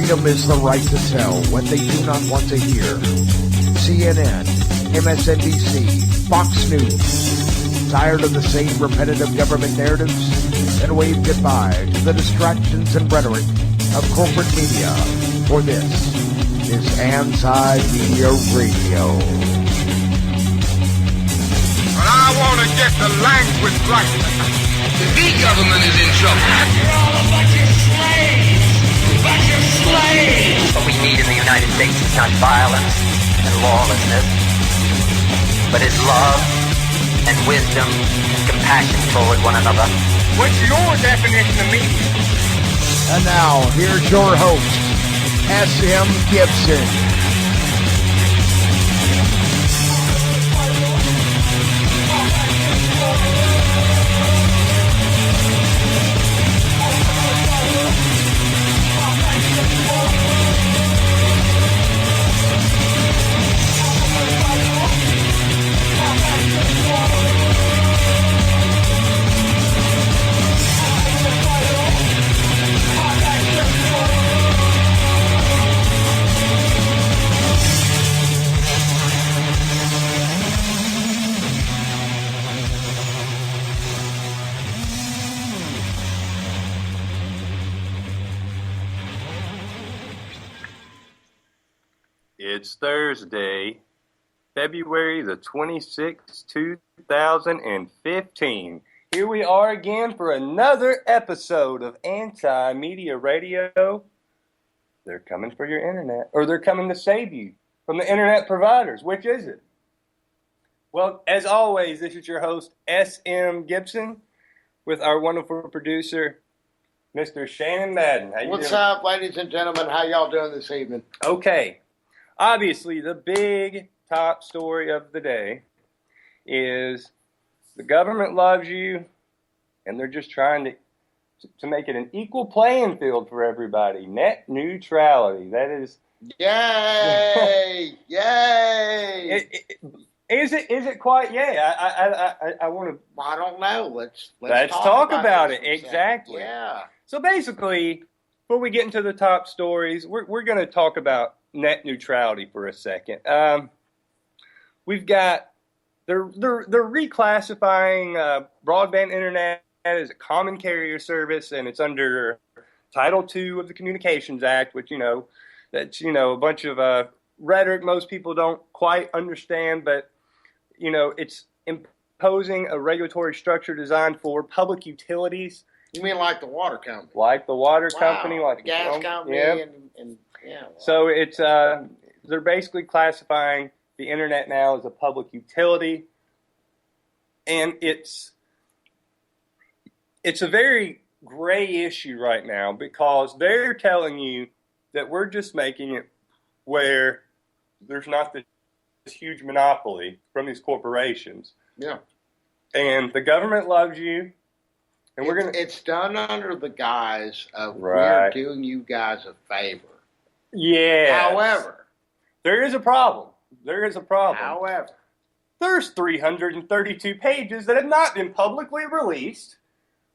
Freedom is the right to tell what they do not want to hear. CNN, MSNBC, Fox News. Tired of the same repetitive government narratives? Then wave goodbye to the distractions and rhetoric of corporate media. For this is Anti-Media Radio. But I want to get the language right. The government is in trouble. You're all a bunch of slaves! Bunch of slaves! What we need in the United States is not violence and lawlessness, but it's love and wisdom and compassion toward one another. What's your definition of media? And now, here's your host, S.M. Gibson. It's Thursday, February the 26th, 2015. Here we are again for another episode of Anti-Media Radio. They're coming for your internet, or they're coming to save you from the internet providers. Which is it? Well, as always, this is your host, S.M. Gibson, with our wonderful producer, Mr. Shannon Madden. How you What's doing? up, ladies and gentlemen? How y'all doing this evening? Okay. Obviously, the big top story of the day is the government loves you, and they're just trying to make it an equal playing field for everybody. Net neutrality. That is... Yay! Yay! Is it quite yay? I want to... I don't know. Let's talk about it. This Exactly. Yeah. So basically, before we get into the top stories, we're going to talk about net neutrality for a second. We've got they're reclassifying broadband internet as a common carrier service, and it's under Title II of the Communications Act, which that's a bunch of rhetoric most people don't quite understand, but it's imposing a regulatory structure designed for public utilities. You mean like the water company? Like the water company, like the gas company, yep. and yeah. Well. So it's they're basically classifying the internet now as a public utility, and it's a very gray issue right now because they're telling you that we're just making it where there's not this huge monopoly from these corporations. Yeah. And the government loves you. And it's done under the guise of Right. we're doing you guys a favor. Yeah. However, there is a problem. There's 332 pages that have not been publicly released.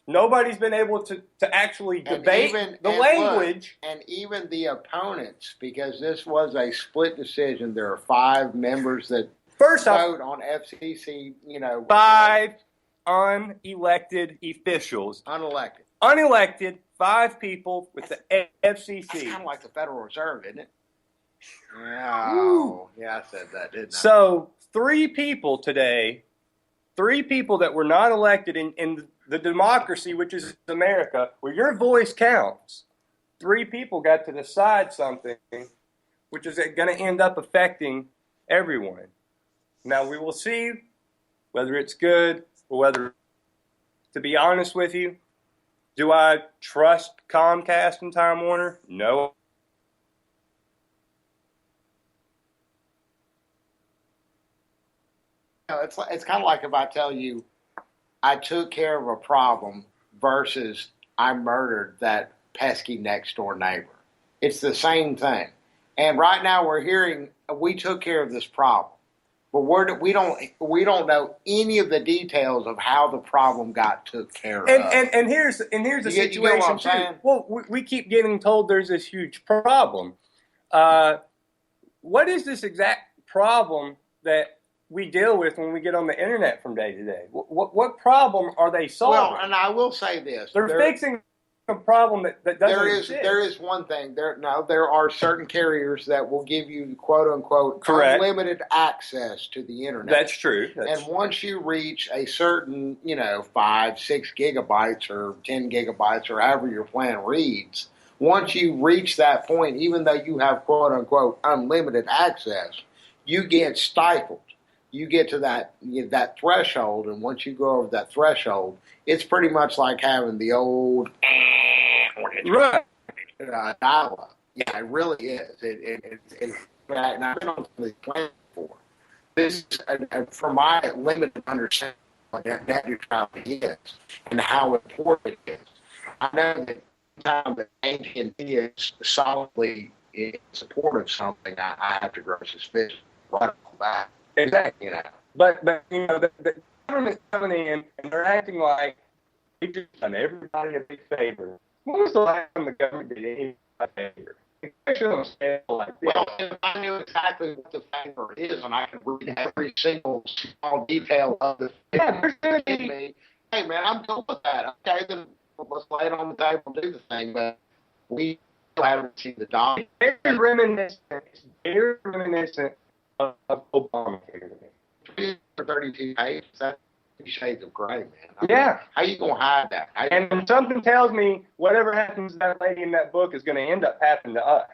Nobody's been able to actually debate the language. And even the opponents, because this was a split decision. There are 5 members that vote on FCC, 5 unelected officials. Unelected, 5 people with the FCC. That's kind of like the Federal Reserve, isn't it? Oh, yeah, I said that, didn't I? So 3 people today, 3 people that were not elected in the democracy, which is America, where your voice counts. 3 people got to decide something, which is going to end up affecting everyone. Now, we will see whether it's good or whether, to be honest with you, do I trust Comcast and Time Warner? No. It's kind of like if I tell you I took care of a problem versus I murdered that pesky next door neighbor. It's the same thing. And right now we're hearing we took care of this problem. But we don't know any of the details of how the problem got took care of. And here's the You get situation what I'm too. saying? Well, we keep getting told there's this huge problem. What is this exact problem that we deal with when we get on the internet from day to day? What problem are they solving? Well, and I will say this: they're fixing a problem that doesn't exist. There is one thing. There are certain carriers that will give you quote unquote Correct. unlimited access to the internet. That's true. And once you reach a certain 5, 6 gigabytes or 10 gigabytes or however your plan reads, once you reach that point, even though you have quote unquote unlimited access, you get stifled. You get to that threshold, and once you go over that threshold, it's pretty much like having the old dial-up. Yeah, it really is. And I've been on the plan before. This is, from my limited understanding of what net neutrality is and how important it is. I know that time that AT&T is solidly in support of something, I have to grow suspicion right off the bat. Exactly. But the government's coming in and they're acting like we've just done everybody a big favor. When was the last time the government did anybody a favor? Well, if I knew exactly what the favor is, and I could read every single small detail of the favor, hey man, I'm cool with that. Okay, then let's lay it on the table and do the thing. But we haven't seen the document. It's very reminiscent of Obamacare to me. 32 pages. That's 2 shades of gray, man. Yeah. How you gonna hide that? And something tells me whatever happens to that lady in that book is going to end up happening to us.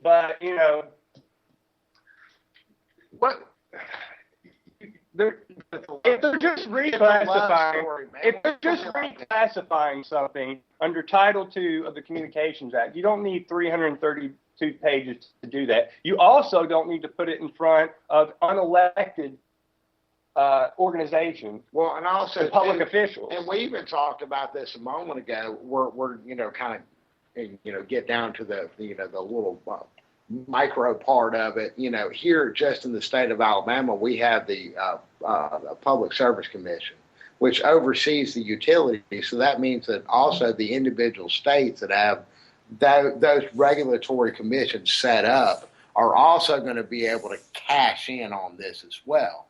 But what? If they're just reclassifying something under Title II of the Communications Act, you don't need 332 pages to do that. You also don't need to put it in front of unelected organizations. Well, and also public officials. And we even talked about this a moment ago. We're kind of get down to the the little micro part of it. Here just in the state of Alabama, we have the Public Service Commission, which oversees the utilities. So that means that also the individual states that have those regulatory commissions set up are also going to be able to cash in on this as well.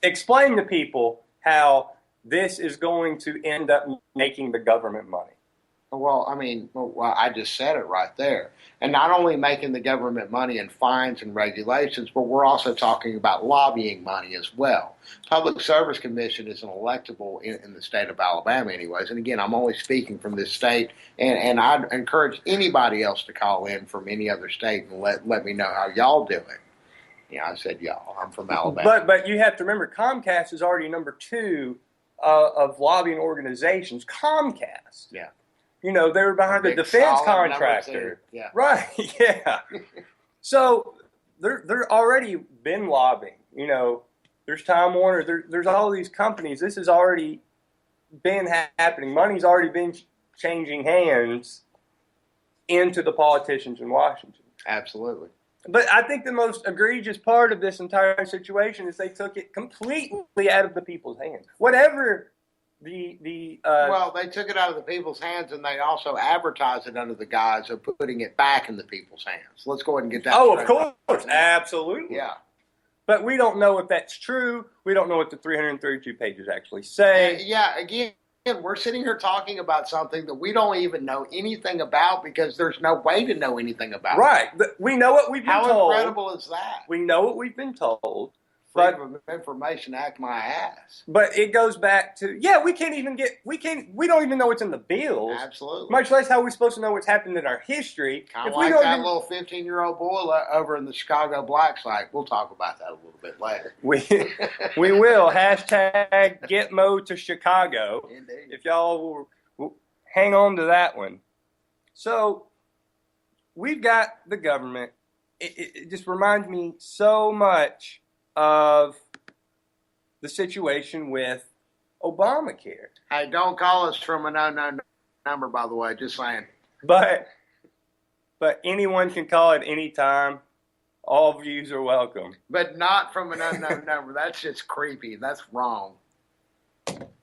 Explain to people how this is going to end up making the government money. Well, I just said it right there. And not only making the government money in fines and regulations, but we're also talking about lobbying money as well. Public Service Commission is an electable in the state of Alabama anyways. And again, I'm only speaking from this state, and I'd encourage anybody else to call in from any other state and let me know how y'all do it. Yeah, I said y'all. I'm from Alabama. But you have to remember, Comcast is already number 2 of lobbying organizations. Comcast. Yeah. They were behind the defense contractor. Yeah. Right, yeah. So they're already been lobbying. There's Time Warner, there's all these companies. This has already been happening. Money's already been changing hands into the politicians in Washington. Absolutely. But I think the most egregious part of this entire situation is they took it completely out of the people's hands. Whatever well, they took it out of the people's hands, and they also advertised it under the guise of putting it back in the people's hands. Let's go ahead and get that. Oh, of course, absolutely. Yeah. But we don't know if that's true. We don't know what the 332 pages actually say. Again, we're sitting here talking about something that we don't even know anything about because there's no way to know anything about. Right. We know what we've been told. How incredible is that? We know what we've been told. Freedom of Information Act my ass. But it goes back to, we don't even know what's in the bills. Absolutely. Much less how we're supposed to know what's happened in our history. Kind of like that little 15-year-old boy over in the Chicago Black site. We'll talk about that a little bit later. We will. Hashtag get Mo to Chicago. Indeed. If y'all will hang on to that one. So we've got the government. It just reminds me so much of the situation with Obamacare. Hey, don't call us from an unknown number, by the way, just saying. But anyone can call at any time. All views are welcome. But not from an unknown number. That's just creepy. That's wrong.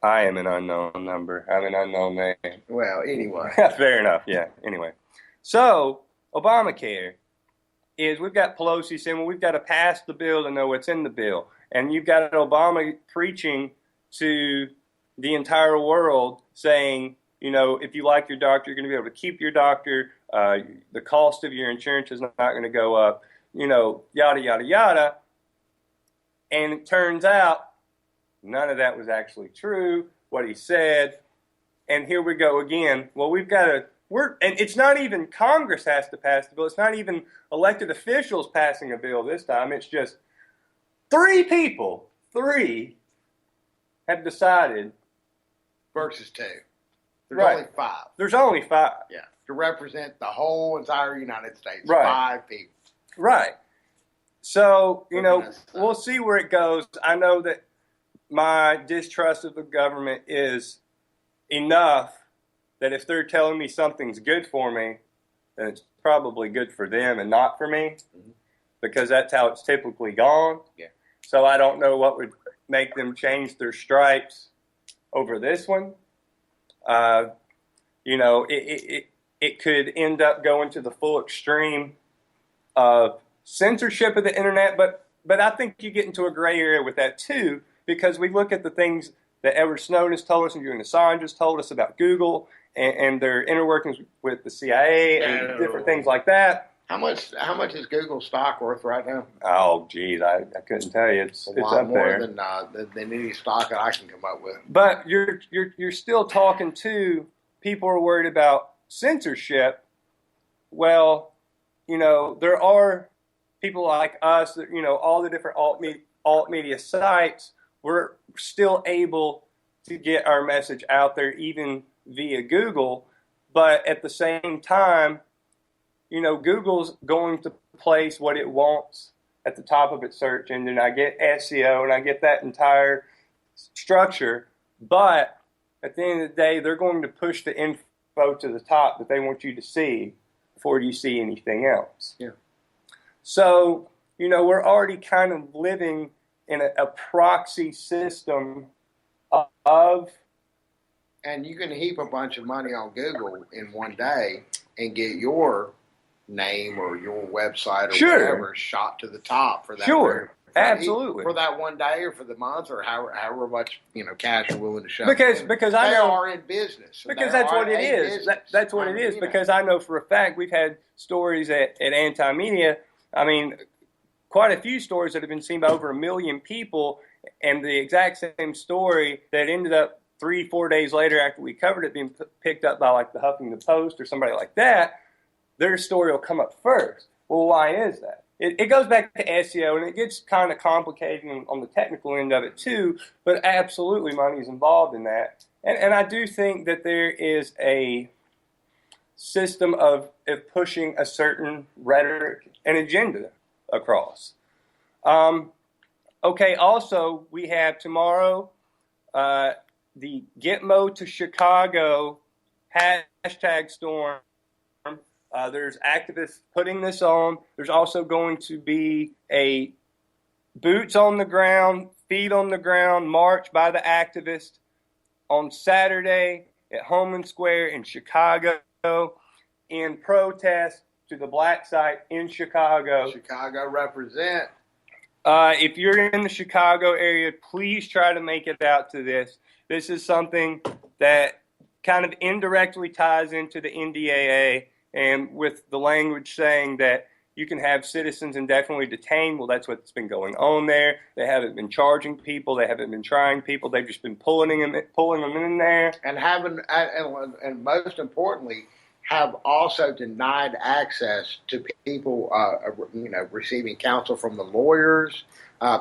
I am an unknown number. I'm an unknown man. Well, anyway. Fair enough, yeah. Anyway. So, Obamacare is, we've got Pelosi saying, well, we've got to pass the bill to know what's in the bill. And you've got Obama preaching to the entire world saying, you know, if you like your doctor, you're going to be able to keep your doctor. The cost of your insurance is not going to go up. You know, yada, yada, yada. And it turns out none of that was actually true, what he said. And here we go again. Well, we've got to, and it's not even Congress has to pass the bill. It's not even elected officials passing a bill this time. It's just three people have decided. Versus 2. There's Right. only 5. There's only 5. Yeah. To represent the whole entire United States. Right. 5 people. Right. So, you know, Goodness. we'll see where it goes. I know that my distrust of the government is enough that if they're telling me something's good for me, then it's probably good for them and not for me, because that's how it's typically gone. Yeah. So I don't know what would make them change their stripes over this one. You know, it could end up going to the full extreme of censorship of the internet, but I think you get into a gray area with that too, because we look at the things that Edward Snowden has told us and Julian Assange has told us about Google and their inner workings with the CIA and different things like that. How much is Google stock worth right now? Oh, geez, I couldn't tell you. It's lot up more there. than any stock that I can come up with. But you're still talking to people who are worried about censorship. Well, you know, there are people like us that, you know, all the different alt media sites, we're still able to get our message out there even via Google. But at the same time, you know, Google's going to place what it wants at the top of its search engine. I get SEO and I get that entire structure, but at the end of the day, they're going to push the info to the top that they want you to see before you see anything else. Yeah. So, you know, we're already kind of living in a proxy system of. And you can heap a bunch of money on Google in one day and get your name or your website or whatever shot to the top for that. Absolutely. For that one day or for the month or however much, you know, cash you're willing to shove. Because I know they are in business. Because that's what it is. That's what it is. Because I know for a fact we've had stories at Anti-Media. I mean, quite a few stories that have been seen by over 1 million people, and the exact same story that ended up 3-4 days later after we covered it being picked up by like the Huffington Post or somebody like that, their story will come up first. Well, why is that? It goes back to SEO, and it gets kind of complicated on the technical end of it too, but absolutely money is involved in that. And I do think that there is a system of pushing a certain rhetoric and agenda across. Okay, also, we have tomorrow the Gitmo to Chicago hashtag storm. There's activists putting this on. There's also going to be a boots on the ground, feet on the ground march by the activists on Saturday at Homan Square in Chicago in protest to the black site in Chicago. Chicago represent. If you're in the Chicago area, please try to make it out to this. This is something that kind of indirectly ties into the NDAA, and with the language saying that you can have citizens indefinitely detained. Well, that's what's been going on there. They haven't been charging people. They haven't been trying people. They've just been pulling them in there. And most importantly, have also denied access to people, receiving counsel from the lawyers,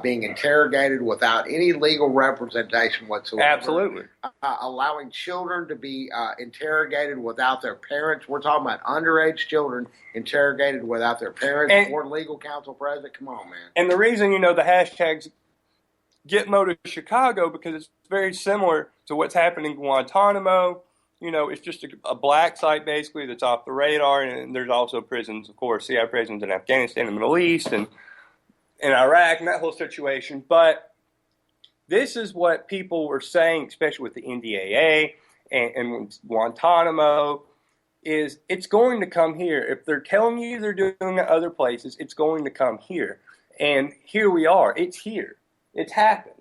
being interrogated without any legal representation whatsoever. Absolutely. Allowing children to be interrogated without their parents. We're talking about underage children interrogated without their parents or legal counsel present. Come on, man. And the reason, the hashtags Gitmo to Chicago, because it's very similar to what's happening in Guantanamo, it's just a black site basically that's off the radar, and there's also prisons, of course. You have prisons in Afghanistan, the Middle East, and in Iraq, and that whole situation. But this is what people were saying, especially with the NDAA and Guantanamo, is it's going to come here. If they're telling you they're doing it other places, it's going to come here. And here we are. It's here. It's happened.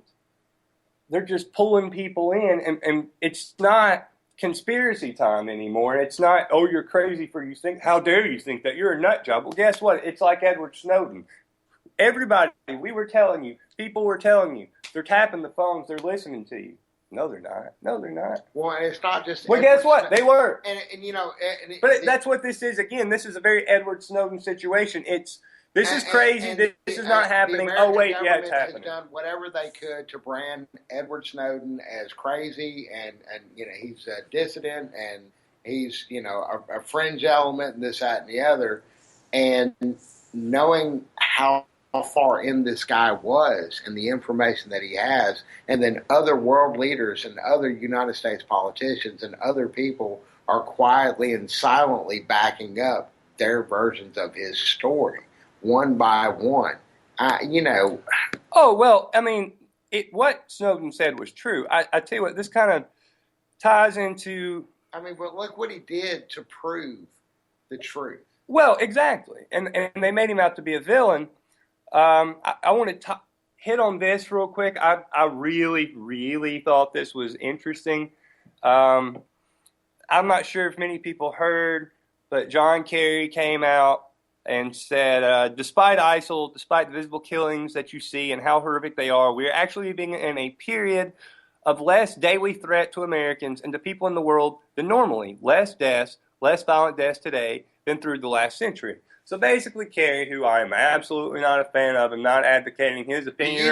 They're just pulling people in, and it's not conspiracy time anymore. It's not, oh, you're crazy for you think, how dare you think that, you're a nut job. Well, guess what? It's like Edward Snowden. Everybody, we were telling you, people were telling you, they're tapping the phones, they're listening to you. No, they're not. No, they're not. Well, and it's not just. Well, guess what? They were. But that's what this is. Again, this is a very Edward Snowden situation. This is crazy. This is not happening. Oh, wait, yeah, it's happening. Has done whatever they could to brand Edward Snowden as crazy, and he's a dissident, and he's a fringe element, and this, that, and the other. And knowing how far in this guy was and the information that he has, and then other world leaders and other United States politicians and other people are quietly and silently backing up their versions of his story, one by one. Oh, well, I mean, what Snowden said was true. I tell you what, this kind of ties into... I mean, but look what he did to prove the truth. Well, exactly. And they made him out to be a villain. I want to hit on this real quick. I really, really thought this was interesting. I'm not sure if many people heard, but John Kerry came out and said, despite ISIL, despite the visible killings that you see and how horrific they are, we're actually living in a period of less daily threat to Americans and to people in the world than normally. Less deaths, less violent deaths today than through the last century. So basically, Kerry, who I am absolutely not a fan of and not advocating his opinion,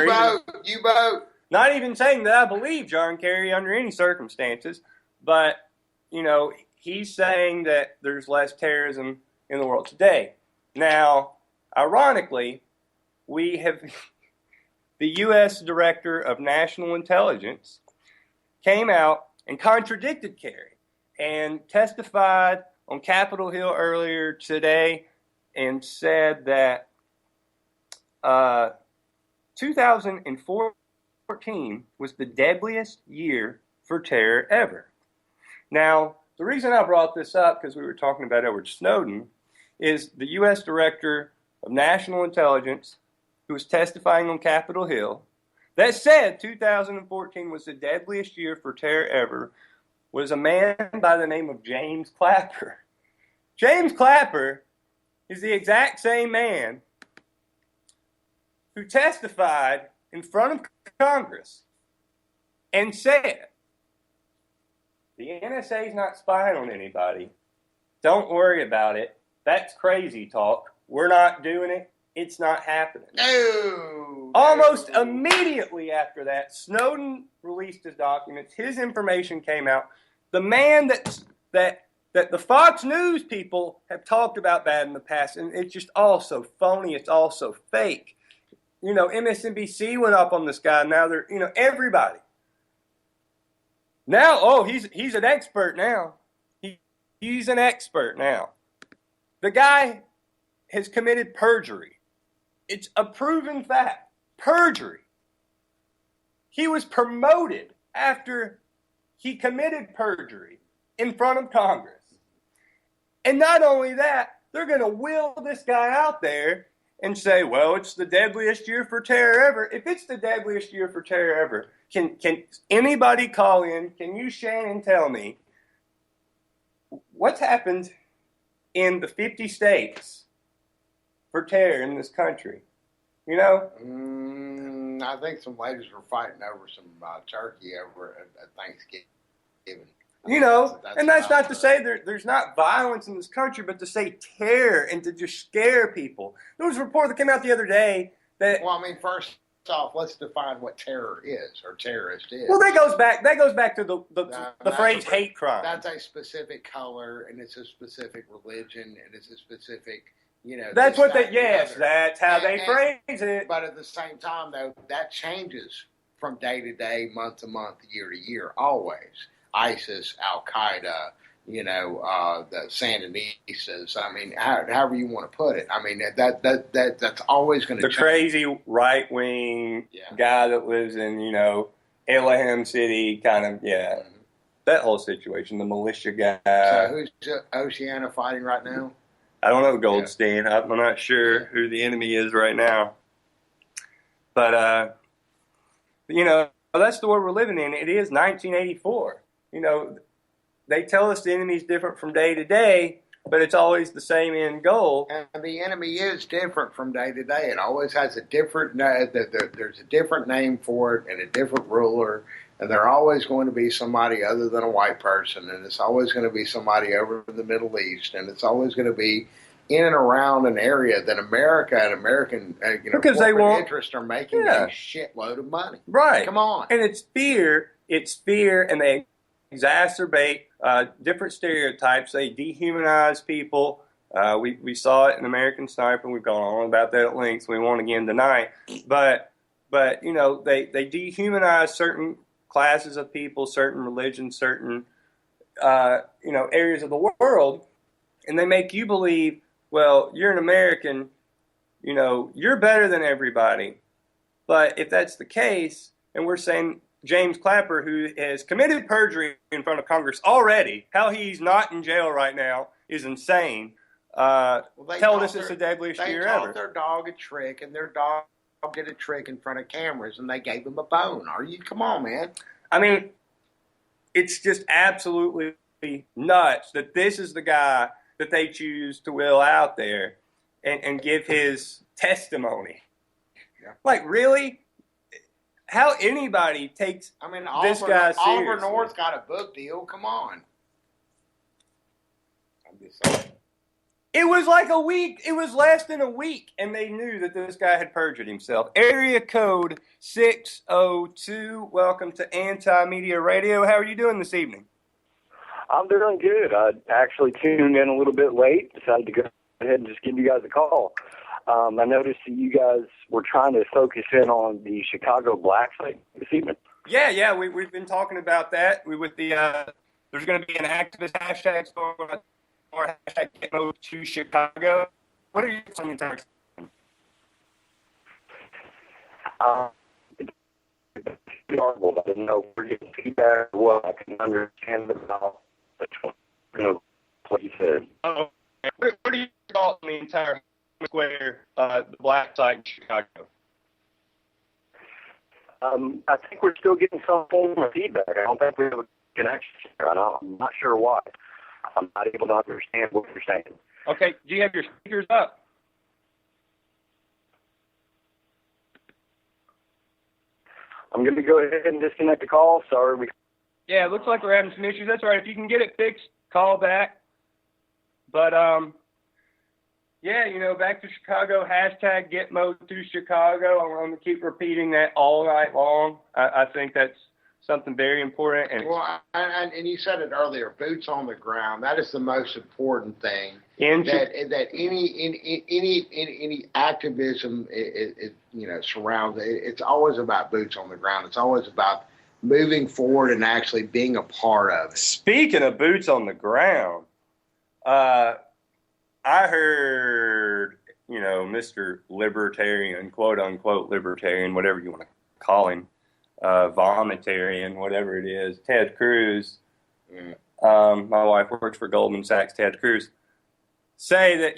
you vote. Not even saying that I believe John Kerry under any circumstances, but he's saying that there's less terrorism in the world today. Now, ironically, we have the U.S. Director of National Intelligence came out and contradicted Kerry and testified on Capitol Hill earlier today and said that 2014 was the deadliest year for terror ever. Now, the reason I brought this up, because we were talking about Edward Snowden, is the U.S. Director of National Intelligence, who was testifying on Capitol Hill, that said 2014 was the deadliest year for terror ever, was a man by the name of James Clapper. James Clapper is the exact same man who testified in front of Congress and said, the NSA is not spying on anybody. Don't worry about it. That's crazy talk. We're not doing it. It's not happening. No. Almost immediately after that, Snowden released his documents. His information came out. The man that the Fox News people have talked about bad in the past, and it's just all so phony. It's all so fake. MSNBC went up on this guy. Now they're, everybody. Now, he's an expert now. He's an expert now. The guy has committed perjury. It's a proven fact. Perjury. He was promoted after he committed perjury in front of Congress. And not only that, they're going to will this guy out there and say, well, it's the deadliest year for terror ever. If it's the deadliest year for terror ever, can anybody call in? Can you, Shannon, tell me what's happened in the 50 states for terror in this country? I think some ladies were fighting over some turkey over at Thanksgiving. That's not to say there's not violence in this country, but to say terror and to just scare people. There was a report that came out the other day that... Well, first off, let's define what terror is, or terrorist is. Well, that goes back to the phrase hate crime. That's a specific color, and it's a specific religion, and it's a specific... that's what that's how they phrase it. But at the same time, though, that changes from day to day, month to month, year to year, always. ISIS, Al Qaeda, the Sandinistas. I mean, however you want to put it. I mean, that's always going to the crazy right wing guy that lives in Elohim City, kind of that whole situation. The militia guy. So who's Oceania fighting right now? I don't know, Goldstein. I'm not sure who the enemy is right now. But that's the world we're living in. It is 1984. They tell us the enemy is different from day to day, but it's always the same end goal. And the enemy is different from day to day. It always has a different. There's a different name for it and a different ruler, and they're always going to be somebody other than a white person, and it's always going to be somebody over in the Middle East, and it's always going to be in and around an area that America and American because they want interests are making a shitload of money. Right. Come on. And it's fear, and they exacerbate different stereotypes. They dehumanize people. We saw it in American Sniper. We've gone on about that at length. We won't again tonight. But they dehumanize certain classes of people, certain religions, certain areas of the world, and they make you believe, well, you're an American, you're better than everybody. But if that's the case, and we're saying James Clapper, who has committed perjury in front of Congress already, how he's not in jail right now is insane. Told us it's the deadliest year ever. They taught their dog a trick, and their dog did a trick in front of cameras, and they gave him a bone. Come on, man. I mean, it's just absolutely nuts that this is the guy that they choose to will out there and give his testimony. Yeah. Like, really? How anybody takes this guy seriously? Oliver North got a book deal. Come on. I'm just saying. It was like a week. It was less than a week, and they knew that this guy had perjured himself. Area code 602. Welcome to Anti-Media Radio. How are you doing this evening? I'm doing good. I actually tuned in a little bit late. Decided to go ahead and just give you guys a call. I noticed that you guys were trying to focus in on the Chicago black site this evening. Yeah, we've been talking about that. There's going to be an activist hashtag or hashtag Get Moved to Chicago. What are your thoughts on the entire It's horrible. I didn't know if we're getting feedback or what. I can understand about what you said. What do you call the entire square, the black site in Chicago? I think we're still getting some form of feedback. I don't think we have a connection here. I'm not sure why. I'm not able to understand what you're saying. Okay, do you have your speakers up? I'm going to go ahead and disconnect the call. Sorry. Yeah, it looks like we're having some issues. That's all right. If you can get it fixed, call back. But, back to Chicago, hashtag Get Moved to Chicago. I'm going to keep repeating that all night long. I think that's something very important. And you said it earlier, boots on the ground. That is the most important thing. That any activism surrounds. It's always about boots on the ground. It's always about moving forward and actually being a part of it. Speaking of boots on the ground, I heard Mr. Libertarian, quote unquote libertarian, whatever you want to call him. Vomitarian, whatever it is, Ted Cruz, my wife works for Goldman Sachs, Ted Cruz, say that,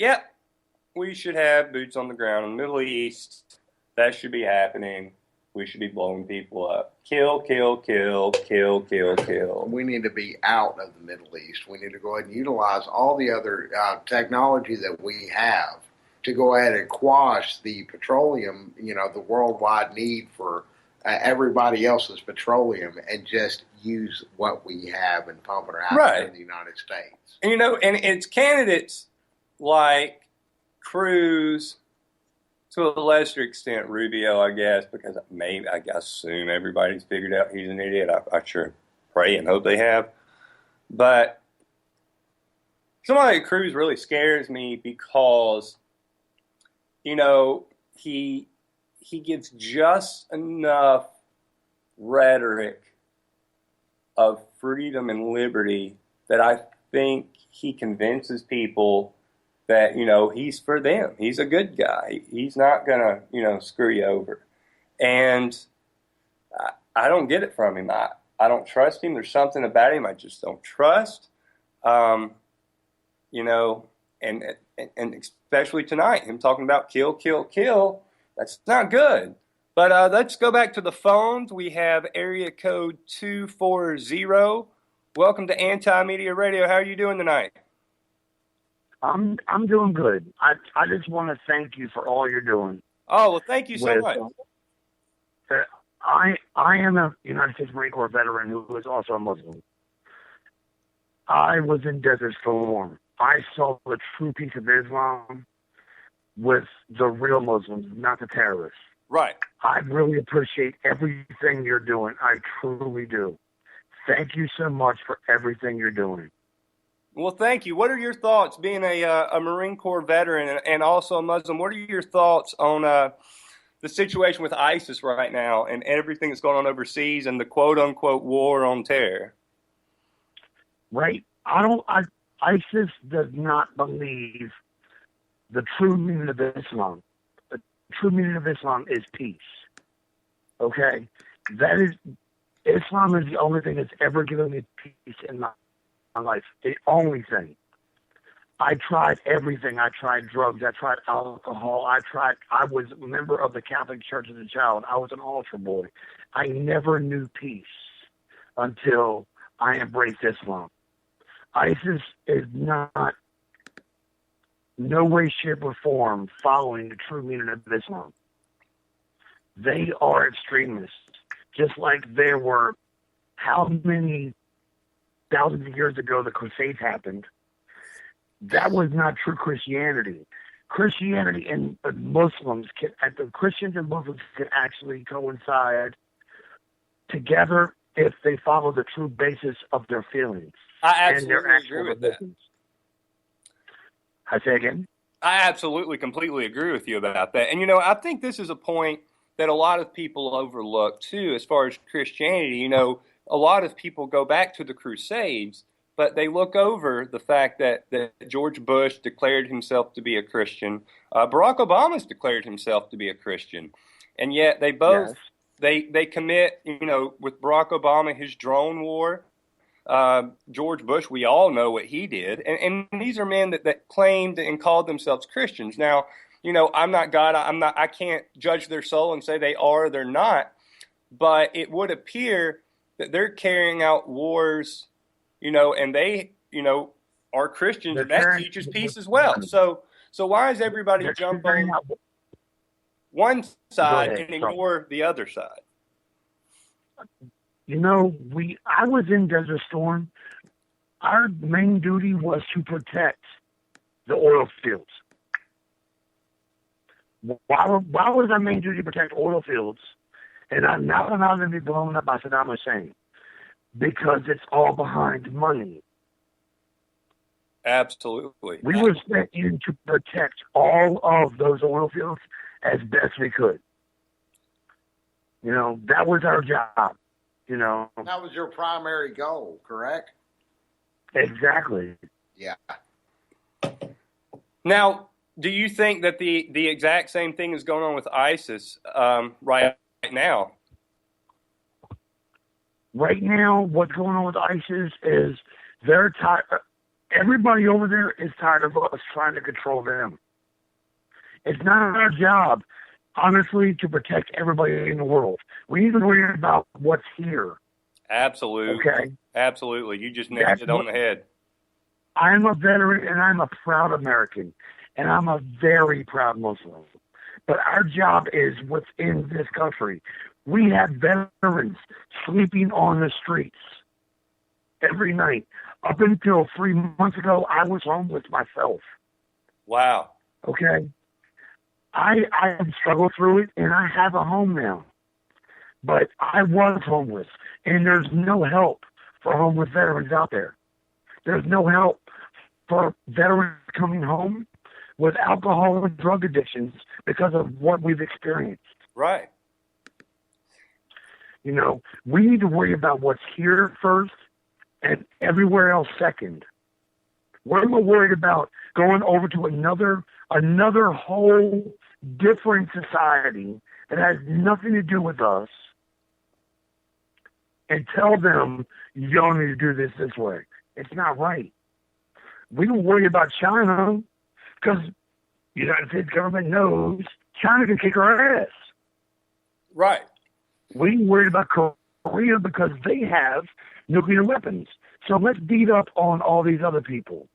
we should have boots on the ground in the Middle East. That should be happening. We should be blowing people up. Kill, kill, kill, kill, kill, kill. We need to be out of the Middle East. We need to go ahead and utilize all the other technology that we have to go ahead and quash the petroleum, the worldwide need for everybody else's petroleum, and just use what we have and pump it out in the United States. And, and it's candidates like Cruz, to a lesser extent Rubio, I guess, because I assume everybody's figured out he's an idiot. I sure pray and hope they have. But somebody like Cruz really scares me because, he gives just enough rhetoric of freedom and liberty that I think he convinces people that, he's for them. He's a good guy. He's not going to, screw you over. And I don't get it from him. I don't trust him. There's something about him I just don't trust. And especially tonight, him talking about kill, kill, kill. That's not good. But let's go back to the phones. We have area code 240. Welcome to Anti-Media Radio. How are you doing tonight? I'm doing good. I just want to thank you for all you're doing. Oh, well, thank you so much. I am a United States Marine Corps veteran who is also a Muslim. I was in Desert Storm. I saw the true piece of Islam with the real Muslims, not the terrorists. Right. I really appreciate everything you're doing. I truly do. Thank you so much for everything you're doing. Well, thank you. What are your thoughts, being a Marine Corps veteran and also a Muslim? What are your thoughts on the situation with ISIS right now and everything that's going on overseas and the quote-unquote war on terror? Right. ISIS does not believe the true meaning of Islam. The true meaning of Islam is peace. Okay? Islam is the only thing that's ever given me peace in my life. The only thing. I tried everything. I tried drugs. I tried alcohol. I was a member of the Catholic Church as a child. I was an altar boy. I never knew peace until I embraced Islam. ISIS is not, no way, shape, or form following the true meaning of Islam. They are extremists. Just like there were, how many thousands of years ago the Crusades happened, that was not true Christianity. Christianity and Muslims the Christians and Muslims can actually coincide together if they follow the true basis of their feelings. I absolutely agree with that. I say again? I absolutely, completely agree with you about that. And, I think this is a point that a lot of people overlook, too, as far as Christianity. A lot of people go back to the Crusades, but they look over the fact that George Bush declared himself to be a Christian. Barack Obama's declared himself to be a Christian. And yet they both, yes, they commit, with Barack Obama, his drone war. George Bush, we all know what he did. And these are men that claimed and called themselves Christians. Now, I'm not God. I can't judge their soul and say they are or they're not. But it would appear that they're carrying out wars, and they, are Christians, and that teaches peace as well. So why does everybody jump on one side and ignore the other side? I was in Desert Storm. Our main duty was to protect the oil fields. Why was our main duty to protect oil fields and not allow them to be blown up by Saddam Hussein? Because it's all behind money. Absolutely. We were sent in to protect all of those oil fields as best we could. That was our job. That was your primary goal, correct? Exactly. Yeah. Now, do you think that the exact same thing is going on with ISIS right now? Right now, what's going on with ISIS is they're tired. Everybody over there is tired of us trying to control them. It's not our job, honestly, to protect everybody in the world. We need to worry about what's here. Absolutely. Okay? Absolutely. You just nailed it on the head. I'm a veteran, and I'm a proud American, and I'm a very proud Muslim. But our job is within this country. We have veterans sleeping on the streets every night. Up until 3 months ago, I was homeless myself. Wow. Okay? I struggled through it, and I have a home now. But I was homeless, and there's no help for homeless veterans out there. There's no help for veterans coming home with alcohol and drug addictions because of what we've experienced. Right. We need to worry about what's here first and everywhere else second. What am I worried about going over to another whole different society that has nothing to do with us and tell them you don't need to do this way? It's not right. We don't worry about China because the United States government knows China can kick our ass. Right. We worried about Korea because they have nuclear weapons. So let's beat up on all these other people.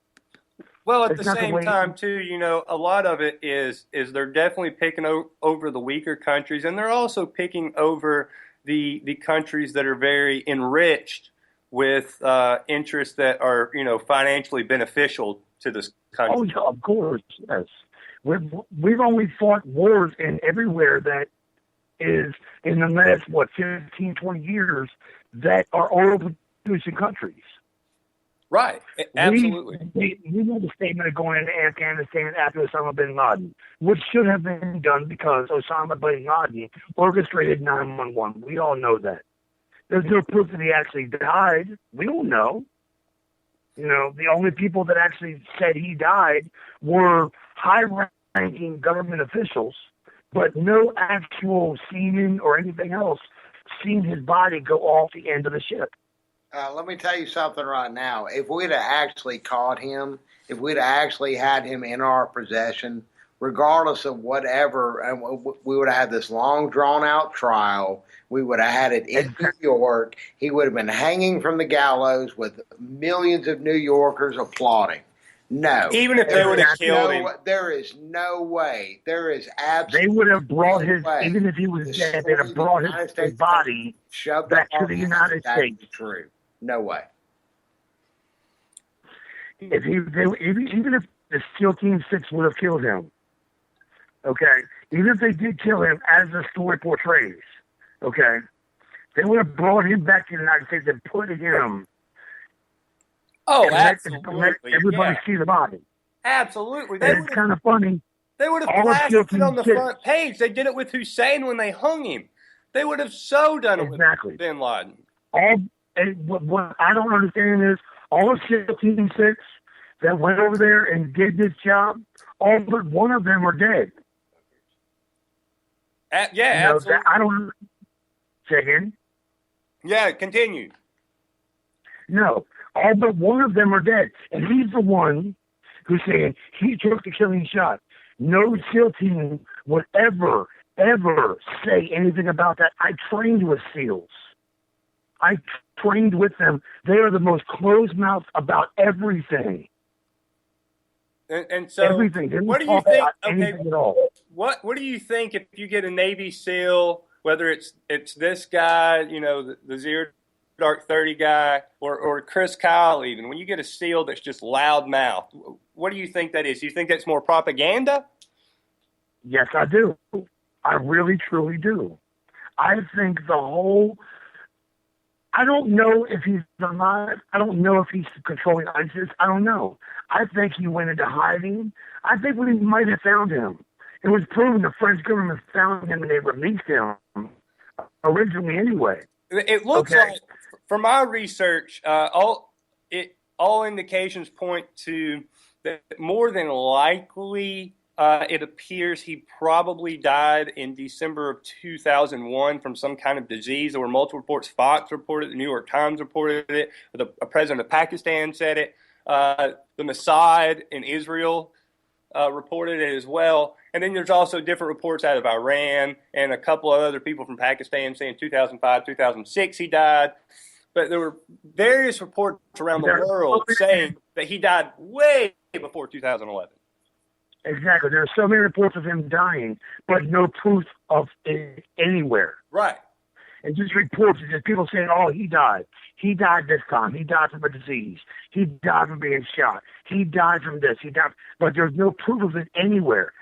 Well, at the same time, too, a lot of it is they're definitely picking over the weaker countries, and they're also picking over the countries that are very enriched with interests that are, financially beneficial to this country. Oh, yeah, of course, yes. We've only fought wars in everywhere that is in the last, 15, 20 years that are oil-producing countries. Right, absolutely. We made the statement of going into Afghanistan after Osama bin Laden, which should have been done because Osama bin Laden orchestrated 9/11. We all know that. There's no proof that he actually died. We don't know. The only people that actually said he died were high-ranking government officials, but no actual seaman or anything else seen his body go off the end of the ship. Let me tell you something right now. If we'd have actually caught him, if we'd have actually had him in our possession, regardless of whatever, and we would have had this long, drawn-out trial. We would have had it in New York. He would have been hanging from the gallows with millions of New Yorkers applauding. No. Even if they would have killed him. There is no way. There is absolutely They would have brought no his, way. even if he was dead, they'd have brought his body back to the United States. True. No way. Even if the SEAL Team 6 would have killed him, okay, even if they did kill him as the story portrays, okay, they would have brought him back to the United States and put him. Oh, absolutely. Let everybody see the body. Absolutely. It's kind of funny. They would have plastered it on the front page. They did it with Hussein when they hung him. They would have so done it with bin Laden. What I don't understand is all of SEAL Team 6 that went over there and did this job, all but one of them are dead. Absolutely. I don't. Say again? Yeah, continue. No, all but one of them are dead. And he's the one who's saying he took the killing shot. No SEAL team would ever say anything about that. I trained with SEALs. I trained with them. They are the most closed-mouthed about everything. And so, everything. What do you think? Anything at all. What do you think if you get a Navy SEAL, whether it's this guy, the Zero Dark 30 guy, or Chris Kyle, even when you get a SEAL that's just loudmouth, what do you think that is? Do you think that's more propaganda? Yes, I do. I really, truly do. I think the whole. I don't know if he's alive. I don't know if he's controlling ISIS. I don't know. I think he went into hiding. I think we might have found him. It was proven the French government found him and they released him originally anyway. It looks like, from my research, all indications point to that more than likely it appears he probably died in December of 2001 from some kind of disease. There were multiple reports. Fox reported it. The New York Times reported it. The president of Pakistan said it. The Mossad in Israel reported it as well. And then there's also different reports out of Iran and a couple of other people from Pakistan saying 2005, 2006 he died. But there were various reports around the world saying that he died way before 2011. Exactly. There are so many reports of him dying, but no proof of it anywhere. Right. And just reports, just people saying, oh, he died. He died this time. He died from a disease. He died from being shot. He died from this. He died. But there's no proof of it anywhere.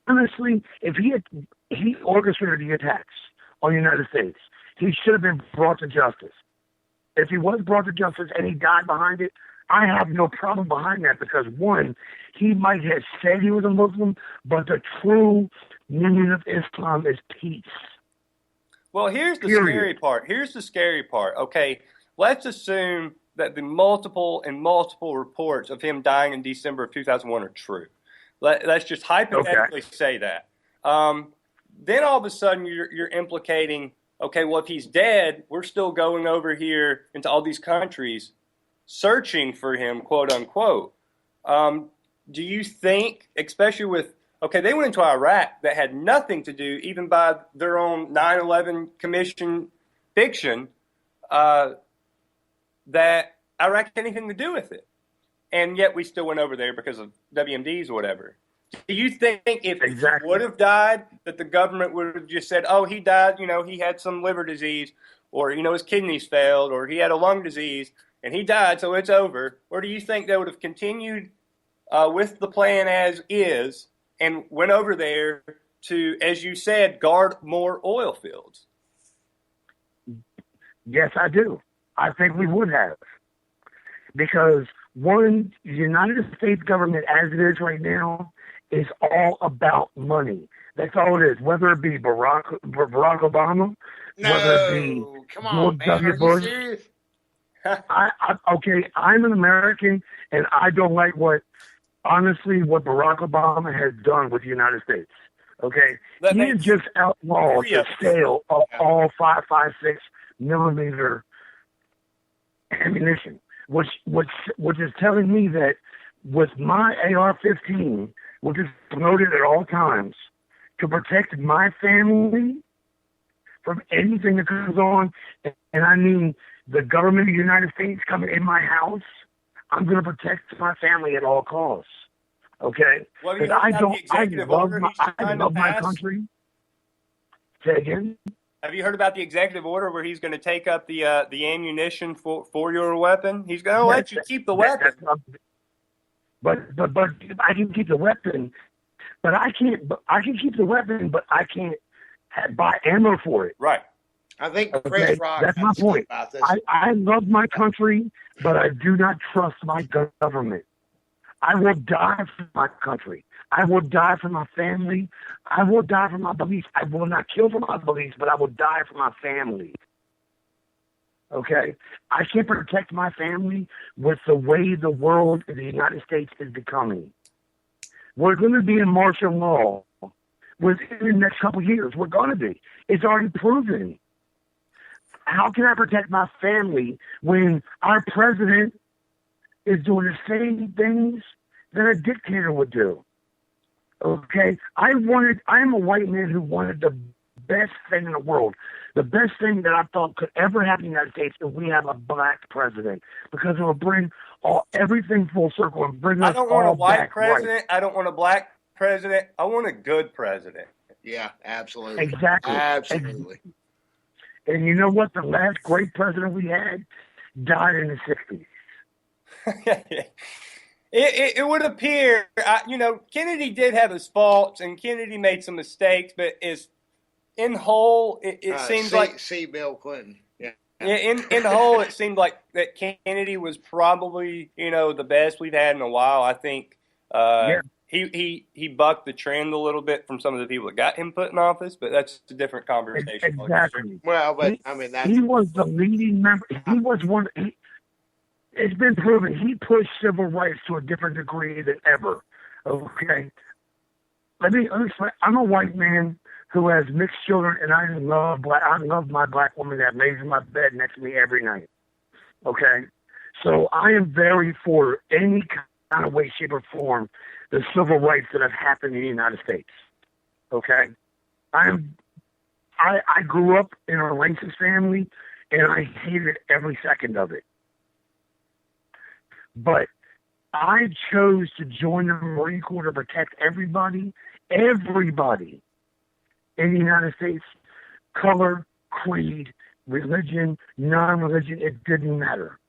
Honestly, if he orchestrated the attacks on the United States, he should have been brought to justice. If he was brought to justice and he died behind it, I have no problem behind that because, one, he might have said he was a Muslim, but the true meaning of Islam is peace. Well, here's the scary part. Okay, let's assume that the multiple reports of him dying in December of 2001 are true. Let's just hypothetically say that. Then all of a sudden you're implicating, okay, well, if he's dead, we're still going over here into all these countries searching for him, quote unquote. Do you think, especially with, okay, they went into Iraq that had nothing to do, even by their own 9/11 Commission fiction, that Iraq had anything to do with it. And yet we still went over there because of WMDs or whatever. Do you think if he would have died, that the government would have just said, oh, he died, he had some liver disease, or, his kidneys failed, or he had a lung disease, and he died, so it's over? Or do you think they would have continued with the plan as is and went over there to, as you said, guard more oil fields? Yes, I do. I think we would have. Because, one, the United States government, as it is right now, is all about money. That's all it is. Whether it be Barack Obama, whether it be George W. Bush. Okay, I'm an American, and I don't like what Barack Obama has done with the United States. Okay, he has just outlawed the sale of all 5.56 millimeter ammunition, which is telling me that with my AR-15, which is promoted at all times to protect my family from anything that goes on, and I mean the government of the United States coming in my house, I'm going to protect my family at all costs. Okay? Well, I love my country. Say again? Have you heard about the executive order where he's going to take up the ammunition for your weapon? He's going to let you keep the weapon. But I can keep the weapon, but I can't. I can keep the weapon, but I can't buy ammo for it. Right. I think Chris Rock. That's my point. I love my country, but I do not trust my government. I will die for my country. I will die for my family. I will die for my beliefs. I will not kill for my beliefs, but I will die for my family. Okay? I can't protect my family with the way the world in the United States is becoming. We're going to be in martial law within the next couple of years. We're going to be. It's already proven. How can I protect my family when our president is doing the same things that a dictator would do? Okay? I am a white man who wanted the best thing in the world. The best thing that I thought could ever happen in the United States if we have a black president, because it will bring everything full circle and bring us all back. I don't want a white president. Right. I don't want a black president. I want a good president. Yeah, absolutely. Exactly. Absolutely. And you know what? The last great president we had died in the 60s. It would appear, Kennedy did have his faults, and Kennedy made some mistakes, but in whole, it seems like see Bill Clinton. Yeah. In the whole, it seemed like that Kennedy was probably the best we've had in a while. I think he bucked the trend a little bit from some of the people that got him put in office, but that's a different conversation. Exactly. Well, but he was the leading member. He was one. It's been proven he pushed civil rights to a different degree than ever. Okay, let me explain. I'm a white man who has mixed children, and I love my black woman that lays in my bed next to me every night. Okay, so I am very for any kind of way, shape, or form the civil rights that have happened in the United States. Okay, I grew up in a racist family, and I hated every second of it. But I chose to join the Marine Corps to protect everybody in the United States, color, creed, religion, non-religion, it didn't matter.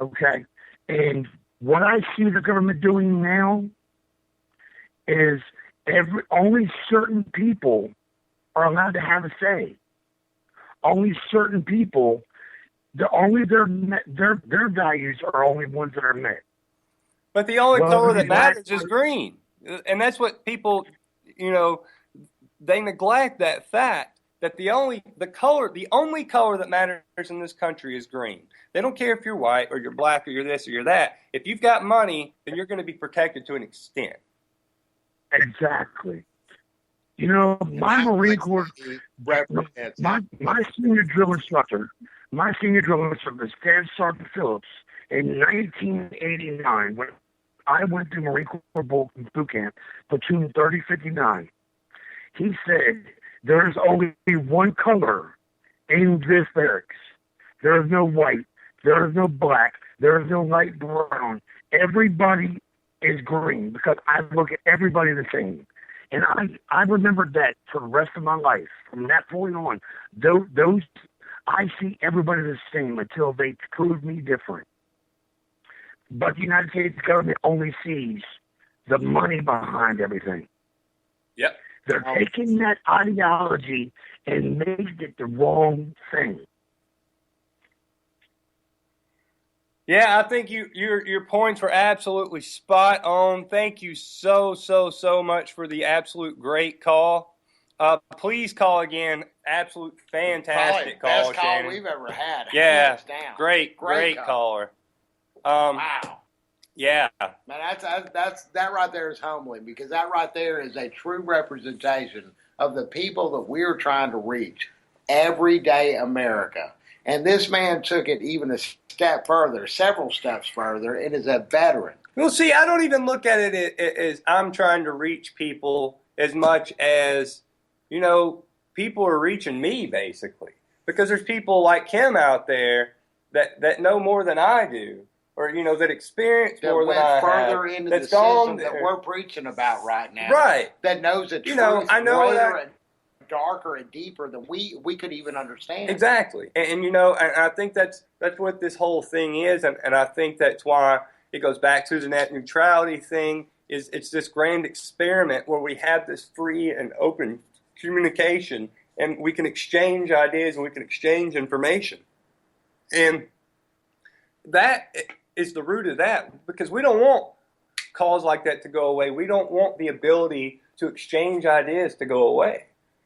Okay? And what I see the government doing now is only certain people are allowed to have a say. Only certain people, their values are only ones that are met. But the only color that matters is green. And that's what people, they neglect that fact that the only color that matters in this country is green. They don't care if you're white or you're black or you're this or you're that. If you've got money, then you're going to be protected to an extent. Exactly. You know, my Marine Corps, my senior drill instructor, was Stan Sergeant Phillips in 1989 when I went to Marine Corps boot camp, platoon 3059. He said, there is only one color in this barracks. There is no white. There is no black. There is no light brown. Everybody is green because I look at everybody the same. And I remembered that for the rest of my life. From that point on, those I see everybody the same until they prove me different. But the United States government only sees the money behind everything. Yep. They're taking that ideology and making it the wrong thing. Yeah, I think your points were absolutely spot on. Thank you so much for the absolute great call. Please call again. Absolute fantastic call, best Shannon. call we've ever had. Yeah, hands down. great caller. Wow. Yeah. Man, that right there is humbling because that right there is a true representation of the people that we're trying to reach. Everyday America. And this man took it even a step further, several steps further, and is a veteran. Well, see, I don't even look at it as I'm trying to reach people as much as, you know, people are reaching me, basically. Because there's people like him out there that know more than I do, or, you know, that experience more than I have. That went further into the system that we're preaching about right now. Right. That knows the truth I know greater that. and darker and deeper than we could even understand. Exactly. And you know, and I think that's what this whole thing is, and I think that's why it goes back to the net neutrality thing, is it's this grand experiment where we have this free and open communication, and we can exchange ideas and we can exchange information. And that is the root of that, because we don't want calls like that to go away. We don't want the ability to exchange ideas to go away.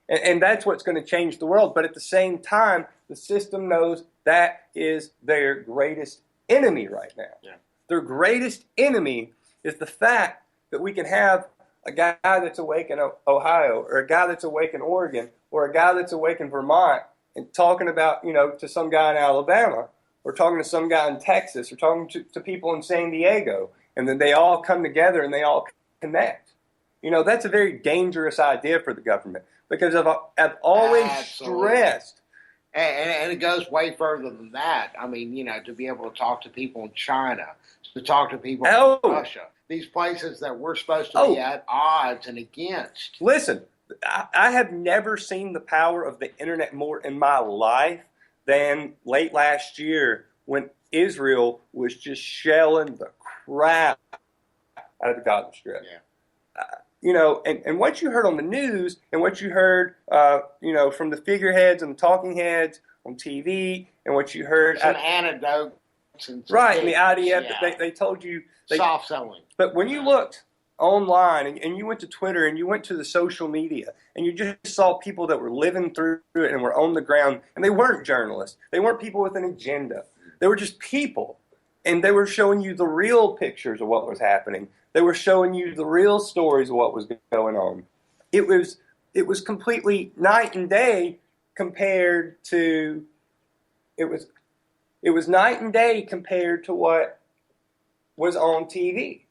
And that's what's going to change the world. But at the same time, the system knows that is their greatest enemy right now. Yeah. Their greatest enemy is the fact that we can have a guy that's awake in Ohio, or a guy that's awake in Oregon, or a guy that's awake in Vermont, and talking about, you know, to some guy in Alabama, or talking to some guy in Texas, or talking to people in San Diego, and then they all come together and they all connect. You know, that's a very dangerous idea for the government, because I've always stressed. And it goes way further than that. I mean, you know, to be able to talk to people in China, to talk to people in Russia, these places that we're supposed to be at odds and against. Listen, I have never seen the power of the internet more in my life than late last year when Israel was just shelling the crap out of the Gaza Strip. Yeah. You know, and what you heard on the news and what you heard, you know, from the figureheads and the talking heads on TV, and what you heard. Some anecdotes. And right, and the IDF, they told you. Soft selling. But when you looked online and you went to Twitter and you went to the social media and you just saw people that were living through it and were on the ground, and they weren't journalists. They weren't people with an agenda. They were just people. And they were showing you the real pictures of what was happening. They were showing you the real stories of what was going on. It was completely night and day compared to it was night and day compared to what was on TV.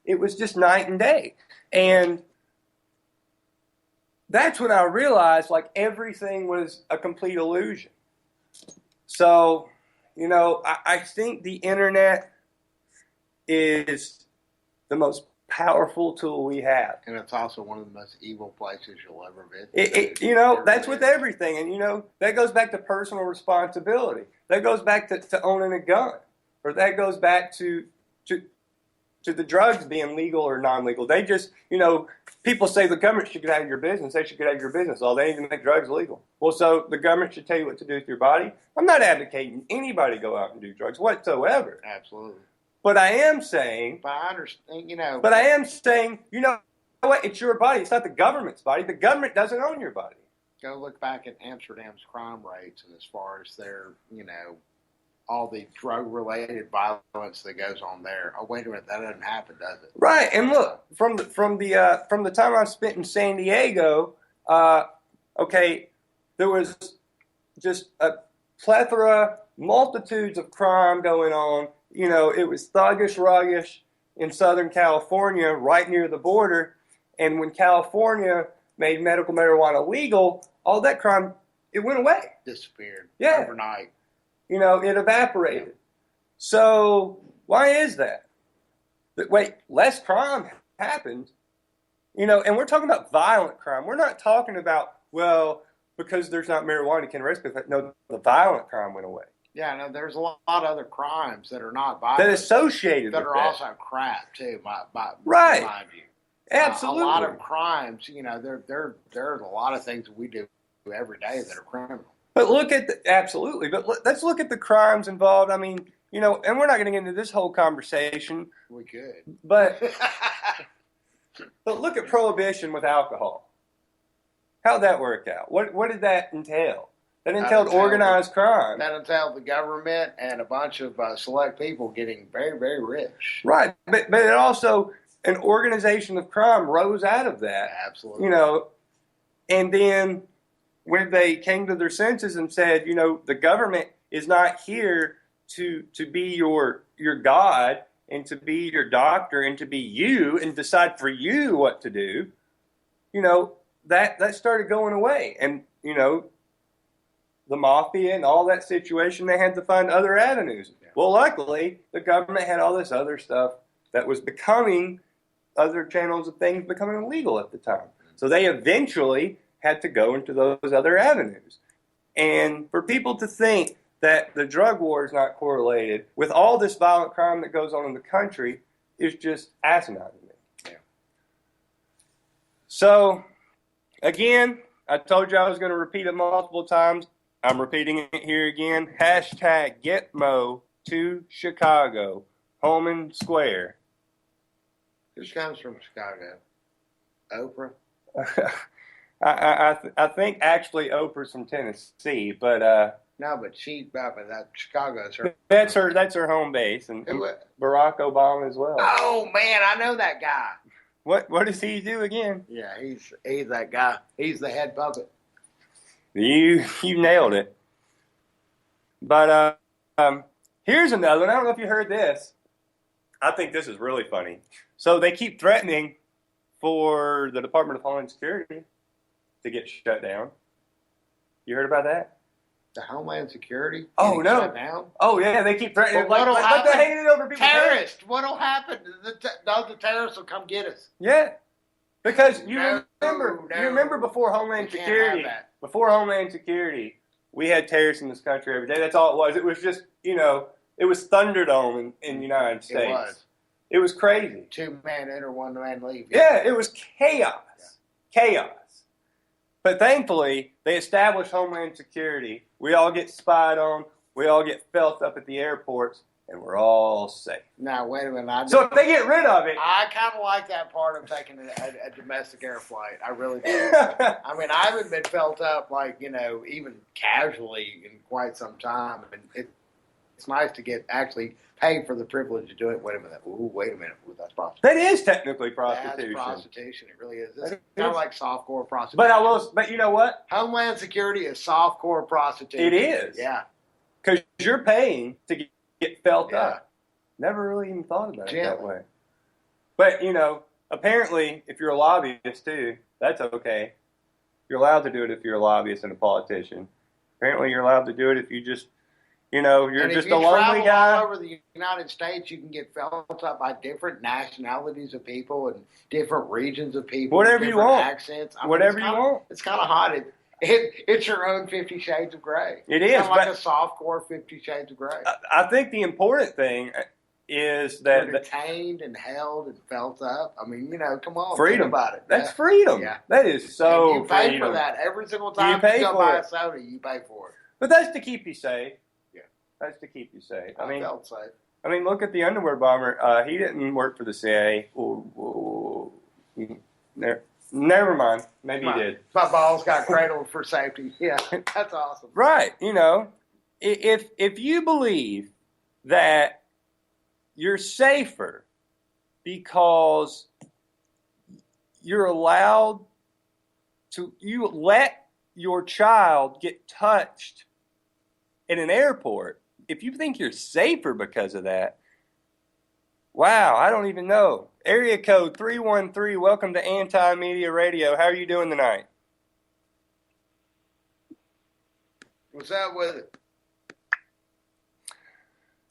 It was just night and day. And that's when I realized, like, everything was a complete illusion. So, you know, I think the internet is the most powerful tool we have. And it's also one of the most evil places you'll ever visit. You know, that's with everything. And, you know, that goes back to personal responsibility. That goes back to owning a gun. Or that goes back to the drugs being legal or non-legal. They just, you know, people say the government should get out of your business. They should get out of your business. Oh, they need to make drugs legal. Well, so the government should tell you what to do with your body. I'm not advocating anybody go out and do drugs whatsoever. Absolutely. But I am saying. But I understand, you know. But I am saying, you know what? It's your body. It's not the government's body. The government doesn't own your body. Go look back at Amsterdam's crime rates, and as far as their, all the drug-related violence that goes on there. Oh, wait a minute, that doesn't happen, does it? Right, and look, from the time I spent in San Diego, okay, there was just a plethora, multitudes of crime going on. It was thuggish, ruggish in Southern California, right near the border. And when California made medical marijuana legal, all that crime, it went away. Disappeared. Yeah. Overnight. It evaporated. Yeah. So why is that? But wait, less crime happened. And we're talking about violent crime. We're not talking about, because there's not marijuana, you can arrest people. No, the violent crime went away. Yeah, no, there's a lot of other crimes that are not violent. That associated that with are that. also crap, too, right. Mind you. Absolutely. A lot of crimes, there's a lot of things that we do every day that are criminal. But absolutely. But let's look at the crimes involved. I mean, and we're not going to get into this whole conversation. We could. But look at prohibition with alcohol. How'd that work out? What did that entail? That entailed organized crime. That entailed the government and a bunch of select people getting very, very rich. Right. But it also, an organization of crime rose out of that. Absolutely. And then when they came to their senses and said, the government is not here to be your God and to be your doctor and to be you and decide for you what to do, that started going away. And, the mafia and all that situation, they had to find other avenues. Yeah. Well, luckily, the government had all this other stuff that was becoming other channels of things becoming illegal at the time. So they eventually had to go into those other avenues. And for people to think that the drug war is not correlated with all this violent crime that goes on in the country is just asinine to me. Yeah. So, again, I told you I was going to repeat it multiple times. I'm repeating it here again. Hashtag GetMo to Chicago. Holman Square. Who comes from Chicago? Oprah? I think actually Oprah's from Tennessee, but no, but that Chicago's her. That's her home base, and Barack Obama as well. Oh man, I know that guy. What does he do again? Yeah, he's that guy. He's the head puppet. You nailed it. But here's another one. I don't know if you heard this. I think this is really funny. So they keep threatening for the Department of Homeland Security to get shut down. You heard about that? The Homeland Security? Oh, no. Shut down? Oh, yeah, they keep threatening. Well, what'll happen? They're hanging it over people's heads. Terrorists. What'll happen? The terrorists will come get us. Yeah. Because you remember before Homeland Security, we had terrorists in this country every day. That's all it was. It was just, it was Thunderdome in the United States. It was crazy. 2-man enter, 1-man leave. Yeah, it was chaos. Yeah. Chaos. But thankfully, they established Homeland Security. We all get spied on. We all get felt up at the airports. And we're all safe. Now, wait a minute. So if they get rid of it... I kind of like that part of taking a domestic air flight. I really do. I mean, I haven't been felt up, even casually in quite some time. And it's nice to get actually paid for the privilege of doing it. Wait a minute. Ooh, that's prostitution. That is technically prostitution. That's prostitution. It really is. It's kind of like softcore prostitution. But you know what? Homeland Security is softcore prostitution. It is. Yeah. Because you're paying to get felt up. Never really even thought about it that way. But, apparently, if you're a lobbyist, too, that's okay. You're allowed to do it if you're a lobbyist and a politician. Apparently, you're allowed to do it if you just, you're just a lonely guy. All over the United States, you can get felt up by different nationalities of people and different regions of people. Whatever you want. Accents. Whatever you want. It's kind of hot. It's your own 50 Shades of Grey. It is. It's like a softcore 50 Shades of Grey. I think the important thing is that... You're detained and held and felt up. I mean, come on. Freedom. Think about it. That's freedom. Yeah. That is so and you pay freedom. for that. Every single time you go buy a soda, you pay for it. But that's to keep you safe. Yeah. That's to keep you safe. I felt safe. I mean, look at the underwear bomber. He didn't work for the CIA. Never mind. Maybe you did. My balls got cradled for safety. Yeah, that's awesome. Right. If you believe that you're safer because you're allowed to, you let your child get touched in an airport, if you think you're safer because of that, wow, I don't even know. Area code 313, welcome to Anti-Media Radio. How are you doing tonight? What's up with it?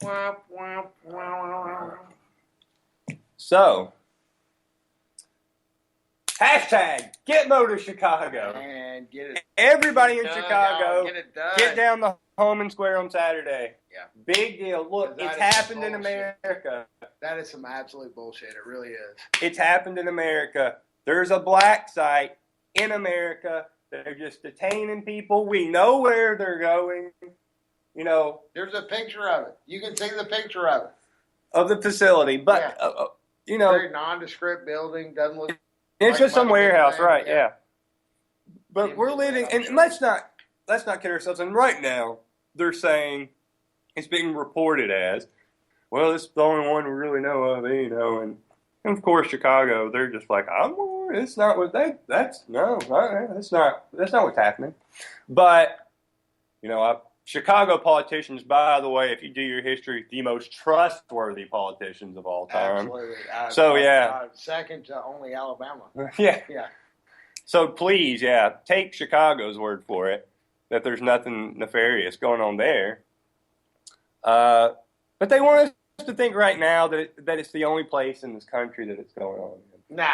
Womp, womp, womp. So, hashtag Get Mo to Chicago. And get it. Everybody in done, Chicago, y'all. Get it done. get down the Holman Square on Saturday. Yeah. Big deal. Look, That it's is happened in bullshit. America. That is some absolute bullshit. It really is. It's happened in America. There's a black site in America. They're just detaining people. We know where they're going. There's a picture of it. You can see the picture of it. Of the facility. But, Very nondescript building. Doesn't look. It's like just some much of warehouse, anything. right? Yeah. Yeah. But we're living, and let's not kid ourselves. And right now, they're saying it's being reported as, well, this is the only one we really know of, and of course Chicago, they're just like, it's not what that's not what's happening. But Chicago politicians, by the way, if you do your history, the most trustworthy politicians of all time. Absolutely. Second to only Alabama. Yeah. Yeah. So please, take Chicago's word for it that there's nothing nefarious going on there. But they want us to think right now that it's the only place in this country that it's going on. No,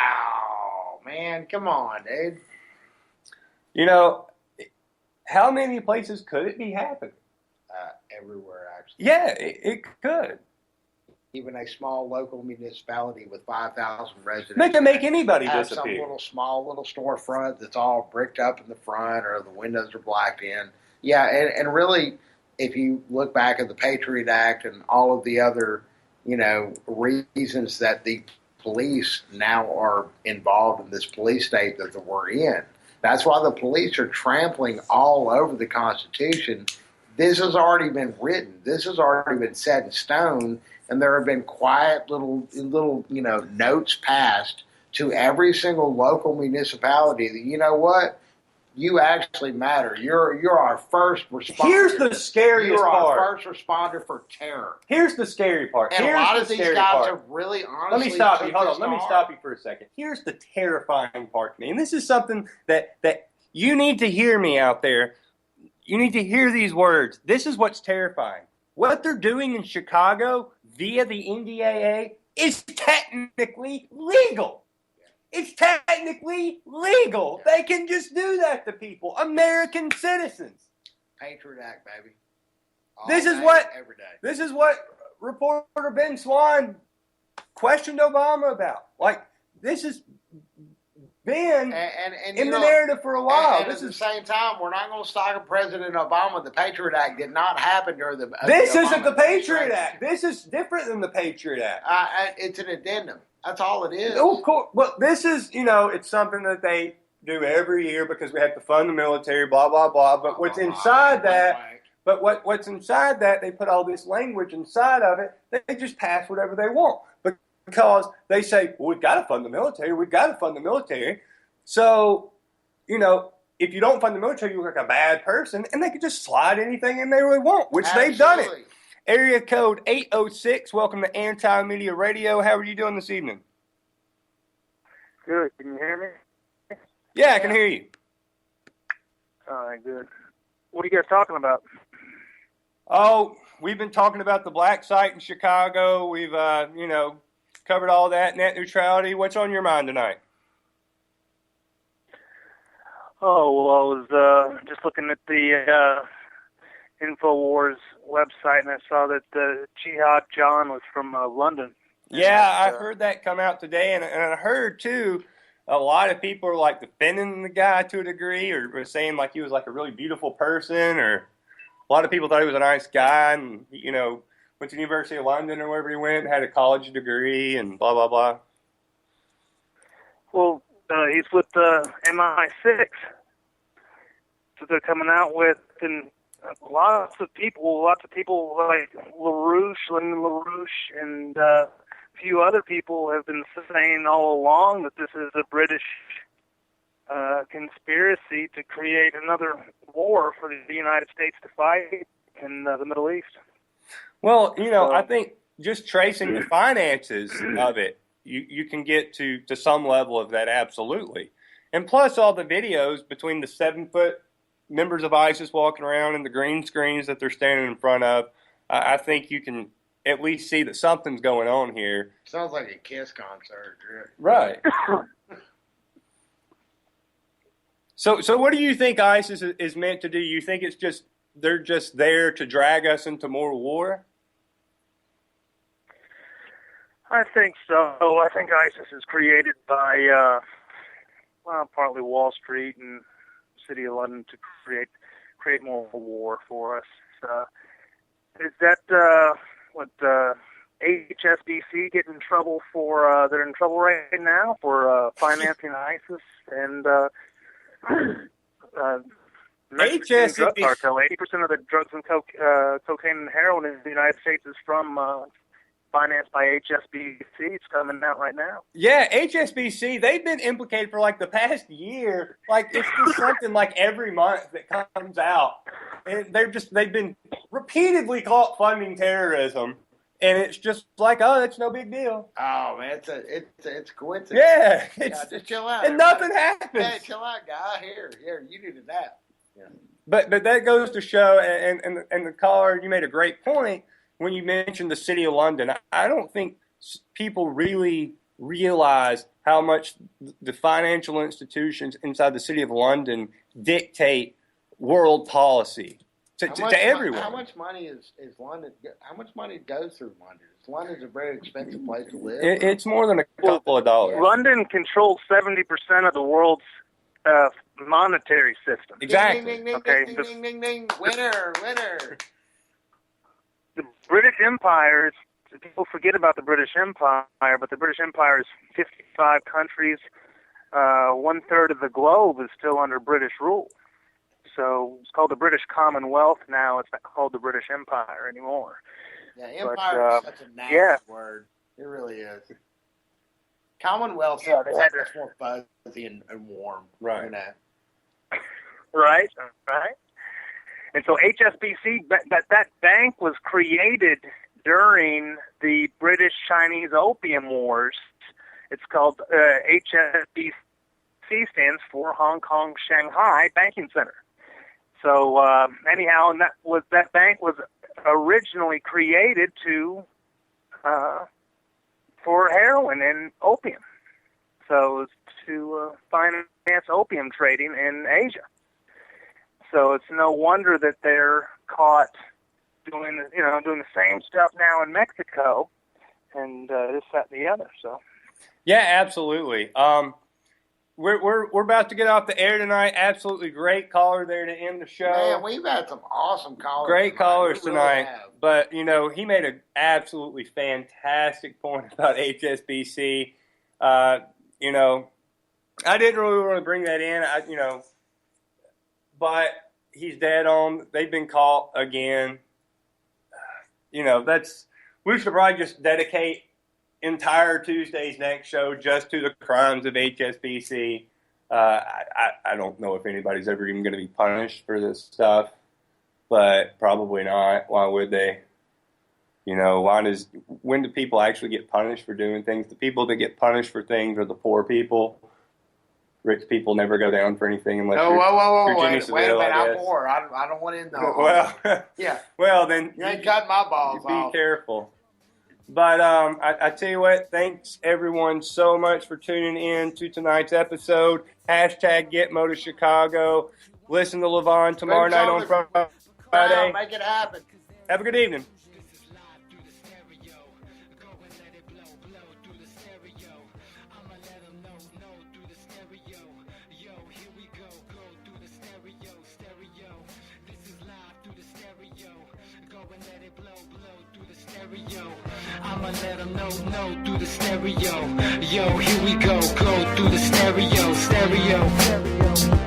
man, come on, dude. How many places could it be happening? Everywhere, actually. Yeah, it could. Even a small local municipality with 5,000 residents. They can make anybody have disappear. Some small little storefront that's all bricked up in the front, or the windows are blacked in. Yeah, and really, if you look back at the Patriot Act and all of the other, reasons that the police now are involved in this police state that we're in, that's why the police are trampling all over the Constitution. This has already been written. This has already been set in stone. And there have been quiet little notes passed to every single local municipality that, you know what, you actually matter. You're our first responder. Here's the scariest part. You're our first responder for terror. Here's the scary part. And Here's a lot of the these scary guys part. are really honestly. Let me stop you. Hold on. Let me stop you for a second. Here's the terrifying part to me, and this is something that you need to hear me out there. You need to hear these words. This is what's terrifying. What they're doing in Chicago via the NDAA is technically legal. It's technically legal. They can just do that to people, American citizens. Patriot Act, baby. Every day. This is what reporter Ben Swan questioned Obama about. Like, this has been in the narrative for a while. And at the same time, we're not going to stalk President Obama. The Patriot Act did not happen during the. This isn't the Patriot Act. This is different than the Patriot Act. It's an addendum. That's all it is. Oh, cool. Well, this is, it's something that they do every year because we have to fund the military, blah, blah, blah. But what's inside that, what's inside that, they put all this language inside of it. They just pass whatever they want. Because they say, well, we've got to fund the military. We've got to fund the military. So, if you don't fund the military, you look like a bad person. And they can just slide anything in they really want, which they've done it. Area code 806. Welcome to Anti-Media Radio. How are you doing this evening? Good. Can you hear me? Yeah, I can hear you. All right, good. What are you guys talking about? Oh, we've been talking about the black site in Chicago. We've, covered all that, net neutrality. What's on your mind tonight? Oh, well, I was just looking at the InfoWars website, and I saw that Jihad John was from London. Yeah, I heard that come out today, and I heard, too, a lot of people are, like, defending the guy to a degree, or saying, like, he was, like, a really beautiful person, or a lot of people thought he was a nice guy, and, went to the University of London or wherever he went, had a college degree, and blah, blah, blah. Well, he's with MI6. So they're coming out with, and lots of people like Lyndon LaRouche, and a few other people have been saying all along that this is a British conspiracy to create another war for the United States to fight in the Middle East. Well, I think just tracing the finances of it, you can get to some level of that, absolutely. And plus all the videos between the 7-foot members of ISIS walking around and the green screens that they're standing in front of, I think you can at least see that something's going on here. Sounds like a Kiss concert. Right. So what do you think ISIS is meant to do? You think they're just there to drag us into more war? I think so. I think ISIS is created by, partly Wall Street and City of London to create more war for us. Is that what HSBC get in trouble for? They're in trouble right now for financing ISIS and HSBC drug cartel. 80% of the drugs and cocaine and heroin in the United States is from financed by HSBC. It's coming out right now. Yeah, HSBC, they've been implicated for like the past year. Like it's just something like every month that comes out. And they've been repeatedly caught funding terrorism. And it's just like, oh, that's no big deal. Oh man, it's a coincidence. Yeah. Just chill out. And nothing happens. Hey, chill out, guy. Here, you needed that. Yeah. But that goes to show, and the caller, you made a great point when you mentioned the City of London. I don't think people really realize how much the financial institutions inside the City of London dictate world policy to everyone. How much money is London? How much money goes through London? London's a very expensive place to live. It's more than a couple of dollars. London controls 70% of the world's monetary system. Exactly. Ding, ding, ding, ding, ding, ding, ding. Winner. The British Empire, people forget about the British Empire, but the British Empire is 55 countries. 1/3 of the globe is still under British rule. So it's called the British Commonwealth now. It's not called the British Empire anymore. Yeah, empire is such a nasty word. It really is. Commonwealth is much more fuzzy and warm. Right. You know? Right. And so HSBC, that bank was created during the British-Chinese Opium Wars. It's called HSBC, stands for Hong Kong Shanghai Banking Center. So anyhow, and that bank was originally created for heroin and opium. So it's to finance opium trading in Asia. So it's no wonder that they're caught doing the same stuff now in Mexico, and this, that, and the other. So, yeah, absolutely. We're about to get off the air tonight. Absolutely great caller there to end the show. Man, we've had some awesome callers. Great callers tonight. But he made an absolutely fantastic point about HSBC. I didn't really want to bring that in. But he's dead on. They've been caught again. We should probably just dedicate entire Tuesday's next show just to the crimes of HSBC. I don't know if anybody's ever even going to be punished for this stuff, but probably not. Why would they? When do people actually get punished for doing things? The people that get punished for things are the poor people. Rich people never go down for anything unless you're wait a minute, I'm poor. I don't want to end the yeah. Well, then you ain't cut my balls off. Be careful. But I tell you what, thanks everyone so much for tuning in to tonight's episode. #GetMo to Chicago. Listen to Levon tomorrow night on Friday. Make it happen. Have a good evening. I'm I'ma let them know through the stereo. Yo, here we go through the stereo.